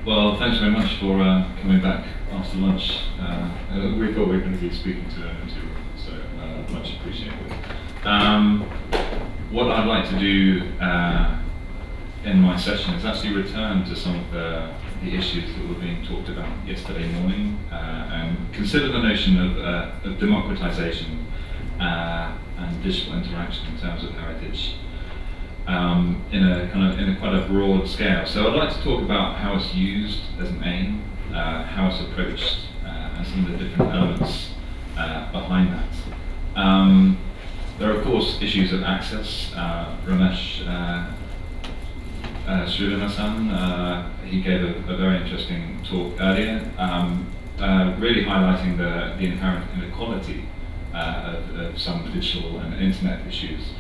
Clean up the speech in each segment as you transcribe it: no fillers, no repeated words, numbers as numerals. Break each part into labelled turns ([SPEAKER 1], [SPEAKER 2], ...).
[SPEAKER 1] Well, thanks very much for coming back after lunch. We thought we were going to be speaking to an empty room, so much appreciated. What I'd like to do in my session is actually return to some of the issues that were being talked about yesterday morning and consider the notion of democratization and digital interaction in terms of heritage. In a quite a broad scale. So I'd like to talk about how it's used as an aim, how it's approached, and some of the different elements behind that. There are of course issues of access. Ramesh Srinivasan, he gave a very interesting talk earlier, really highlighting the inherent inequality of some digital and internet issues.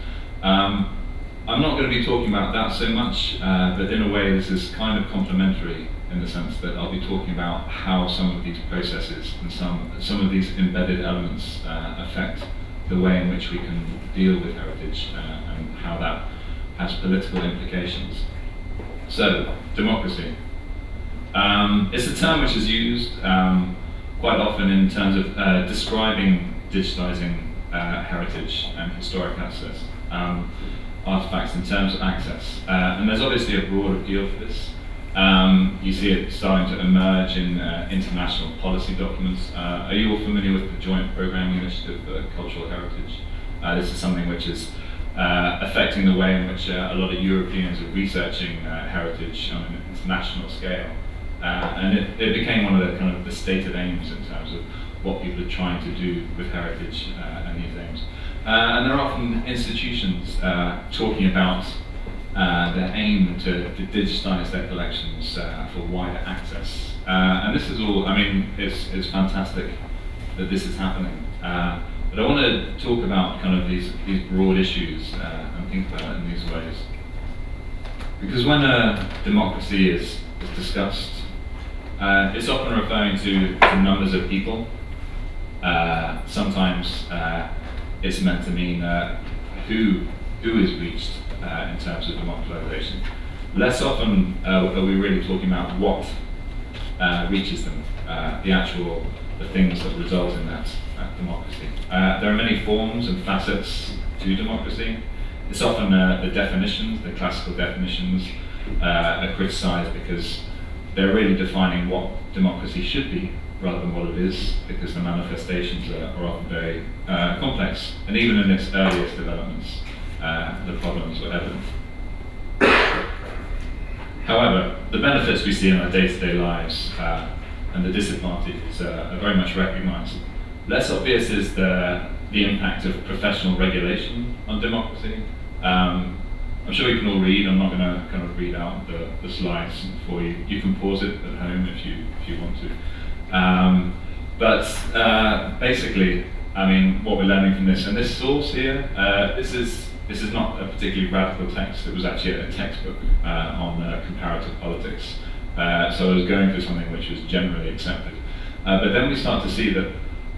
[SPEAKER 1] I'm not going to be talking about that so much, but in a way this is kind of complementary in the sense that I'll be talking about how some of these processes and some of these embedded elements affect the way in which we can deal with heritage and how that has political implications. So, democracy. It's a term which is used quite often in terms of describing digitizing heritage and historic access. Artifacts in terms of access. And there's obviously a broad appeal for this. You see it starting to emerge in international policy documents. Are you all familiar with the Joint Programming Initiative for Cultural Heritage? This is something which is affecting the way in which a lot of Europeans are researching heritage on an international scale. And it became one of the kind of the stated aims in terms of what people are trying to do with heritage and these aims. And there are often institutions talking about their aim to digitize their collections for wider access. And this is all, I mean, it's fantastic that this is happening. But I want to talk about kind of these broad issues and think about it in these ways. Because when democracy is discussed, it's often referring to numbers of people. Sometimes it's meant to mean who is reached in terms of democratization. Less often are we really talking about what reaches them, the things that result in that democracy. There are many forms and facets to democracy. It's often the definitions, the classical definitions, are criticized because they're really defining what democracy should be rather than what it is, because the manifestations are often very complex. And even in its earliest developments, the problems were evident. However, the benefits we see in our day-to-day lives and the disadvantages are very much recognized. Less obvious is the impact of professional regulation on democracy. I'm sure you can all read. I'm not going to kind of read out the slides for you. You can pause it at home if you want to. But basically, I mean, what we're learning from this, and this source here, this is not a particularly radical text. It was actually a textbook on comparative politics. So I was going through something which was generally accepted. But then we start to see that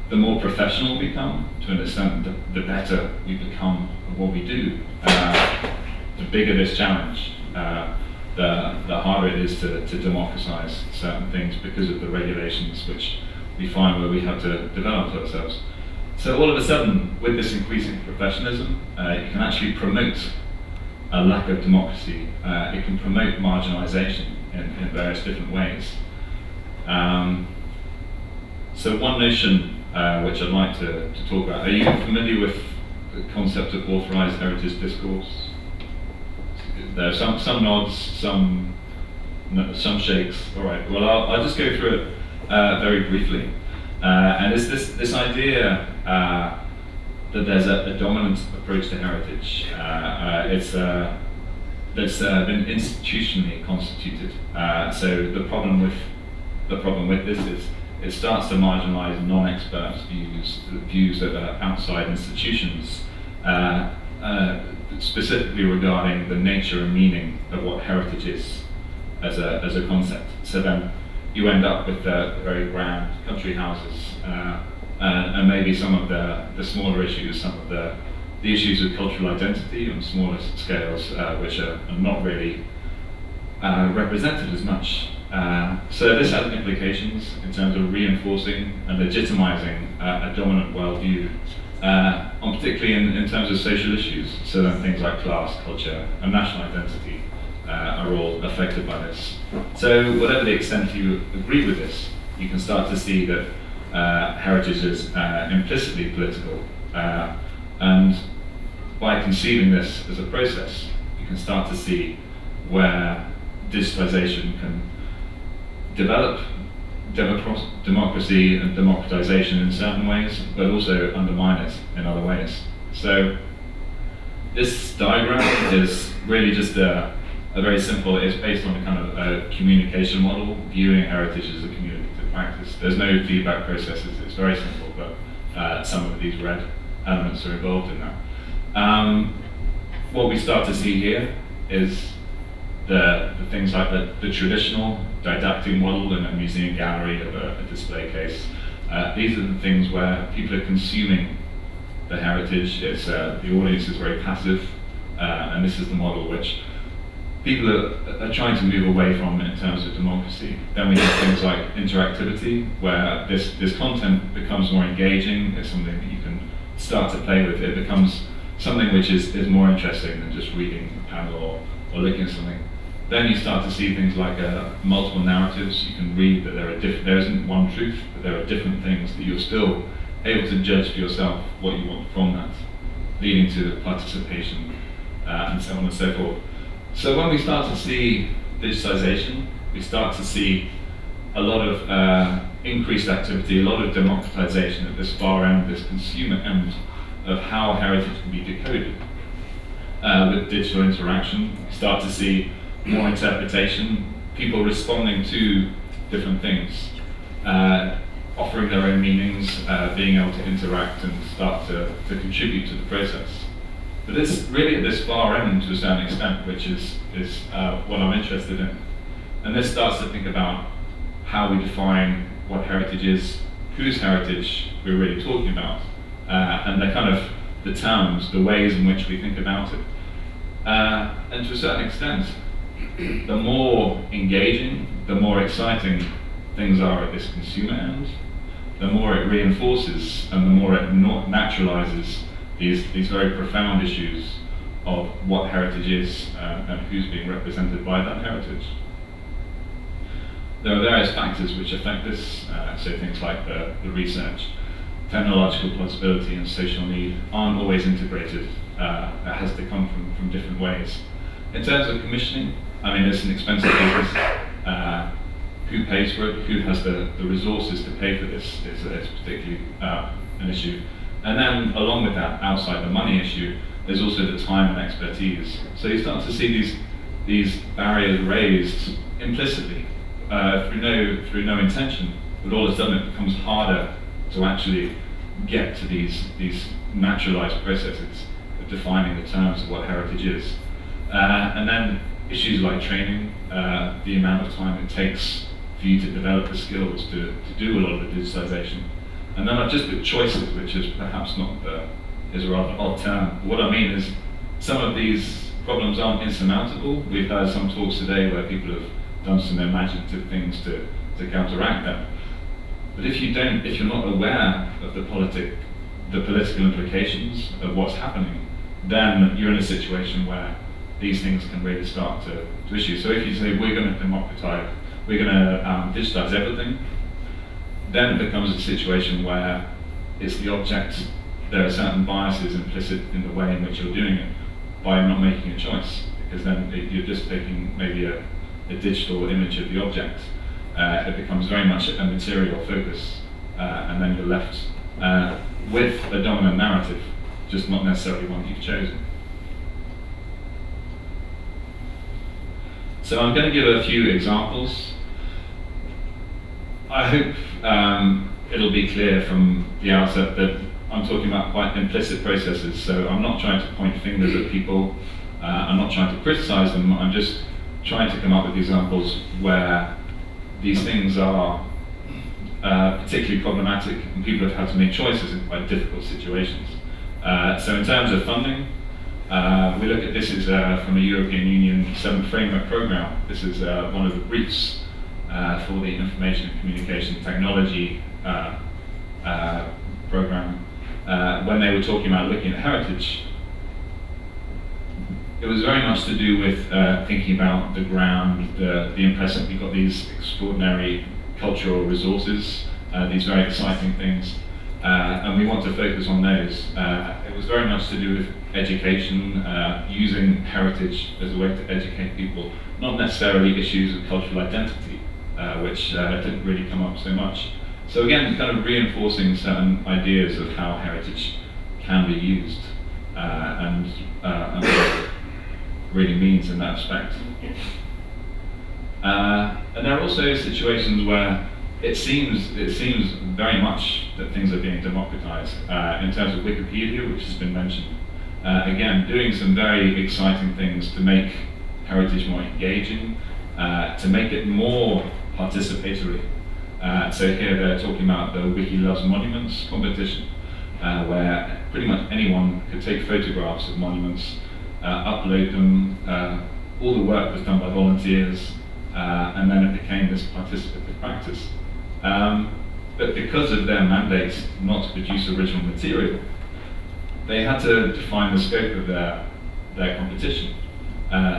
[SPEAKER 1] the more professional we become, to an extent, the better we become at what we do. The bigger this challenge, the harder it is to democratize certain things because of the regulations which we find where we have to develop ourselves. So all of a sudden, with this increasing professionalism, you can actually promote a lack of democracy. It can promote marginalization in various different ways. So one notion which I'd like to talk about, are you familiar with the concept of authorized heritage discourse? There are some nods, some shakes. All right. Well, I'll just go through it very briefly. And it's this idea that there's a dominant approach to heritage. It's been institutionally constituted. So the problem with this is it starts to marginalize non-expert views that are outside institutions. Specifically regarding the nature and meaning of what heritage is as a concept. So then you end up with the very grand country houses and maybe some of the smaller issues, some of the issues of cultural identity on smaller scales, which are not really represented as much So this has implications in terms of reinforcing and legitimizing a dominant worldview, particularly in terms of social issues. So then things like class, culture, and national identity are all affected by this. So whatever the extent you agree with this, you can start to see that heritage is implicitly political. And by conceiving this as a process, you can start to see where digitization can develop democracy and democratization in certain ways, but also undermine it in other ways. So this diagram is really just a very simple, it's based on a kind of a communication model, viewing heritage as a communicative practice. There's no feedback processes, it's very simple, but some of these red elements are involved in that. What we start to see here is the things like the traditional didactic model in a museum gallery of a display case. These are the things where people are consuming the heritage. It's, the audience is very passive, and this is the model which people are trying to move away from in terms of democracy. Then we have things like interactivity, where this content becomes more engaging. It's something that you can start to play with. It becomes something which is more interesting than just reading a panel or looking at something. Then you start to see things like multiple narratives. You can read that there isn't one truth, but there are different things that you're still able to judge for yourself what you want from that, leading to participation and so on and so forth. So when we start to see digitization, we start to see a lot of increased activity, a lot of democratization at this far end, this consumer end of how heritage can be decoded. With digital interaction, we start to see more interpretation, people responding to different things, offering their own meanings, being able to interact and start to contribute to the process. But it's really at this far end to a certain extent, which is what I'm interested in. And this starts to think about how we define what heritage is, whose heritage we're really talking about, and the terms, the ways in which we think about it. And to a certain extent, the more engaging, the more exciting things are at this consumer end, the more it reinforces and the more it naturalizes these very profound issues of what heritage is and who's being represented by that heritage. There are various factors which affect this, so things like the research, technological plausibility and social need aren't always integrated. That has to come from different ways. In terms of commissioning, I mean, it's an expensive business. Who pays for it? Who has the resources to pay for this is particularly an issue. And then along with that, outside the money issue, there's also the time and expertise. So you start to see these barriers raised implicitly through no intention, but all of a sudden it becomes harder to actually get to these naturalized processes of defining the terms of what heritage is. And then issues like training, the amount of time it takes for you to develop the skills to do a lot of the digitization. And then I've just put choices, which is perhaps not is a rather odd term. What I mean is some of these problems aren't insurmountable. We've had some talks today where people have done some imaginative things to counteract them. But if you're not aware of the political implications of what's happening, then you're in a situation where these things can really start to issue. So if you say we're going to democratize, we're going to digitize everything, then it becomes a situation where it's the object, there are certain biases implicit in the way in which you're doing it by not making a choice, because then you're just taking maybe a digital image of the object. It becomes very much a material focus, and then you're left with a dominant narrative, just not necessarily one you've chosen. So I'm going to give a few examples. I hope it'll be clear from the outset that I'm talking about quite implicit processes, so I'm not trying to point fingers at people, I'm not trying to criticize them, I'm just trying to come up with examples where these things are particularly problematic and people have had to make choices in quite difficult situations. So in terms of funding, we look at this as from a European Union 7th Framework Programme. This is one of the briefs for the Information and Communication Technology program, when they were talking about looking at heritage, it was very much to do with thinking about the ground, the impression we've got these extraordinary cultural resources, these very exciting things, and we want to focus on those. It was very much to do with education, using heritage as a way to educate people, not necessarily issues of cultural identity, which didn't really come up so much. So again, kind of reinforcing certain ideas of how heritage can be used and what it really means in that respect. And there are also situations where it seems very much that things are being democratized. In terms of Wikipedia, which has been mentioned, again, doing some very exciting things to make heritage more engaging, to make it more participatory. So here they're talking about the Wiki Loves Monuments competition, where pretty much anyone could take photographs of monuments, upload them, all the work was done by volunteers, and then it became this participative practice. But because of their mandate not to produce original material, they had to define the scope of their competition.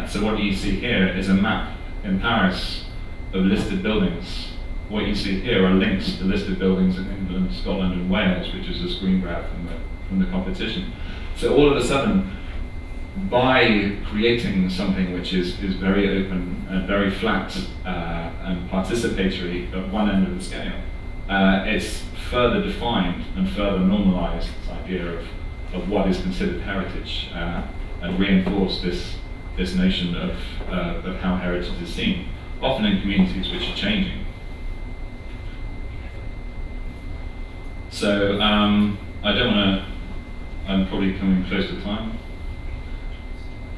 [SPEAKER 1] So what you see here is a map in Paris of listed buildings. What you see here are links to listed buildings in England, Scotland and Wales, which is a screen grab from the competition. So all of a sudden, by creating something which is very open and very flat and participatory at one end of the scale, it's further defined and further normalized this idea of what is considered heritage, and reinforced this notion of how heritage is seen, often in communities which are changing. So I don't want to, I'm probably coming close to time.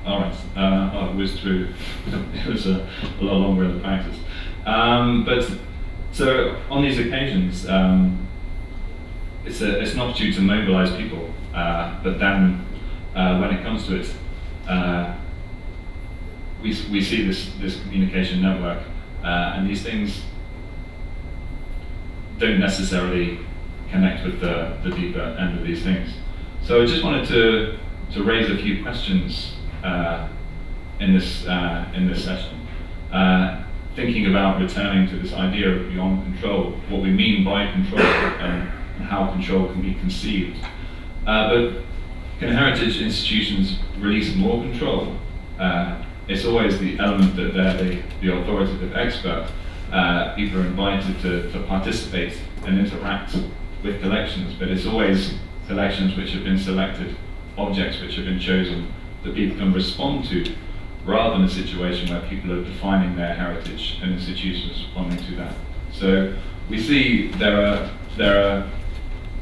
[SPEAKER 1] All right, I whizzed through, it was a lot longer in the practice. But so on these occasions, it's an opportunity to mobilize people, but then when it comes to it, we see this communication network, and these things don't necessarily connect with the deeper end of these things. So I just wanted to raise a few questions in this session, thinking about returning to this idea of beyond control, what we mean by control, and how control can be conceived. But can heritage institutions release more control? It's always the element that they're the authoritative expert. People are invited to participate and interact with collections, but it's always collections which have been selected, objects which have been chosen, that people can respond to, rather than a situation where people are defining their heritage and institutions responding to that. So we see there are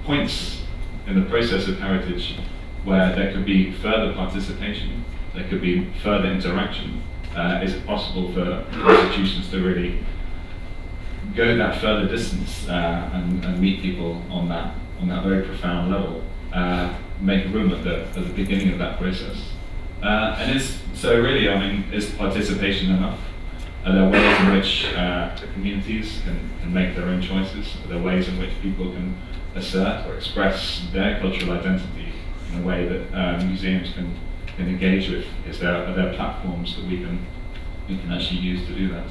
[SPEAKER 1] points in the process of heritage where there could be further participation, there could be further interaction. Is it possible for institutions to really go that further distance and meet people on that very profound level, make room at the beginning of that process? So really, I mean, is participation enough? Are there ways in which the communities can make their own choices? Are there ways in which people can assert or express their cultural identity in a way that museums can engage with? Are there platforms that we can actually use to do that?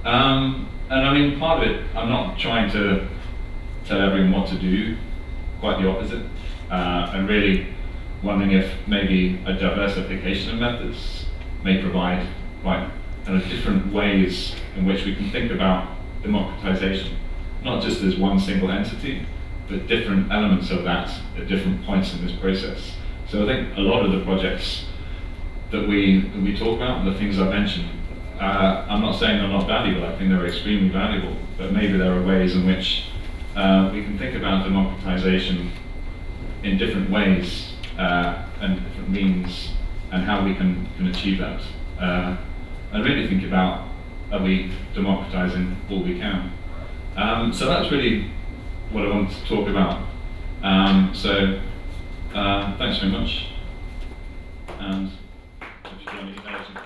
[SPEAKER 1] And I mean, part of it, I'm not trying to tell everyone what to do, quite the opposite. I'm really wondering if maybe a diversification of methods may provide quite kind of different ways in which we can think about democratization, not just as one single entity, but different elements of that at different points in this process. So I think a lot of the projects that we talk about, the things I mentioned, I'm not saying they're not valuable, I think they're extremely valuable, but maybe there are ways in which we can think about democratization in different ways and different means, and how we can achieve that. And really think about, are we democratizing all we can? So that's really what I want to talk about. Thanks very much. And if you've got any questions,